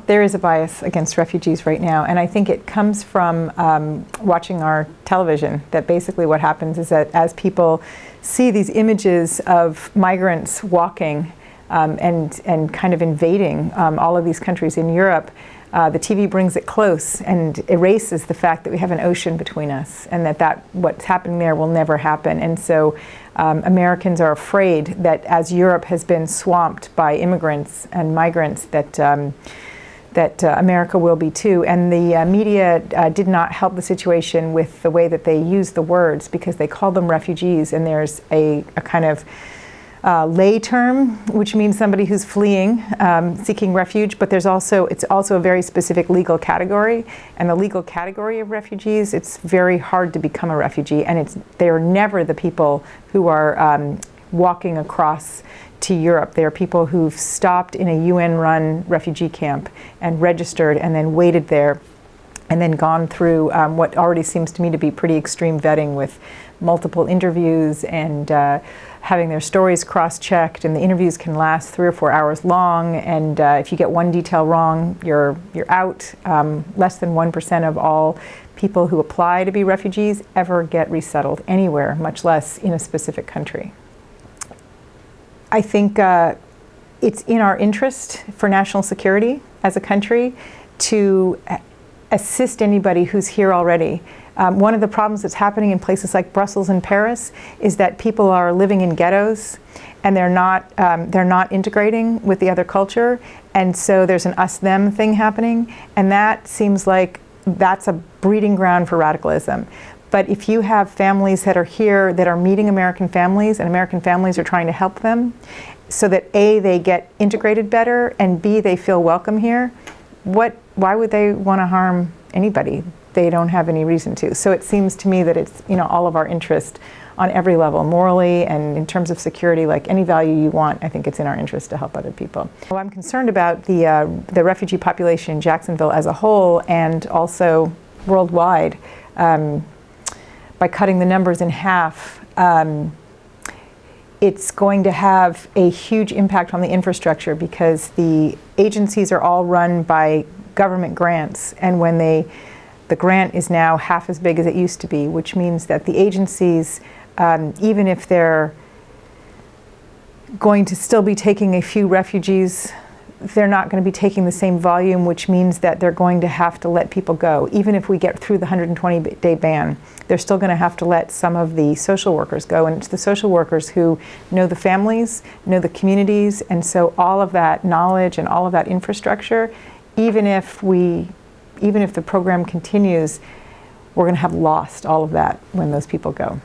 There is a bias against refugees right now, and I think it comes from watching our television, that basically what happens is that as people see these images of migrants walking and kind of invading all of these countries in Europe, the TV brings it close and erases the fact that we have an ocean between us, and that what's happening there will never happen. And so Americans are afraid that as Europe has been swamped by immigrants and migrants, that America will be too. And the media did not help the situation with the way that they use the words, because they call them refugees, and there's a kind of lay term, which means somebody who's fleeing, seeking refuge, but it's also a very specific legal category. And the legal category of refugees, it's very hard to become a refugee, and they are never the people who are walking across to Europe. They are people who've stopped in a UN-run refugee camp and registered and then waited there and then gone through what already seems to me to be pretty extreme vetting, with multiple interviews and having their stories cross-checked, and the interviews can last 3 or 4 hours long, and if you get one detail wrong, you're out. Less than 1% of all people who apply to be refugees ever get resettled anywhere, much less in a specific country. I think it's in our interest for national security as a country to assist anybody who's here already. One of the problems that's happening in places like Brussels and Paris is that people are living in ghettos, and they're not integrating with the other culture, and so there's an us-them thing happening, and that seems like that's a breeding ground for radicalism. But if you have families that are here that are meeting American families, and American families are trying to help them so that A, they get integrated better, and B, they feel welcome here, why would they want to harm anybody? They don't have any reason to. So it seems to me that it's, all of our interest on every level, morally and in terms of security, like any value you want, I think it's in our interest to help other people. Well, I'm concerned about the refugee population in Jacksonville as a whole, and also worldwide. By cutting the numbers in half, it's going to have a huge impact on the infrastructure, because the agencies are all run by government grants, and when the grant is now half as big as it used to be, which means that the agencies, even if they're going to still be taking a few refugees, they're not going to be taking the same volume, which means that they're going to have to let people go. Even if we get through the 120-day ban, they're still going to have to let some of the social workers go. And it's the social workers who know the families, know the communities, and so all of that knowledge and all of that infrastructure, even if the program continues, we're going to have lost all of that when those people go.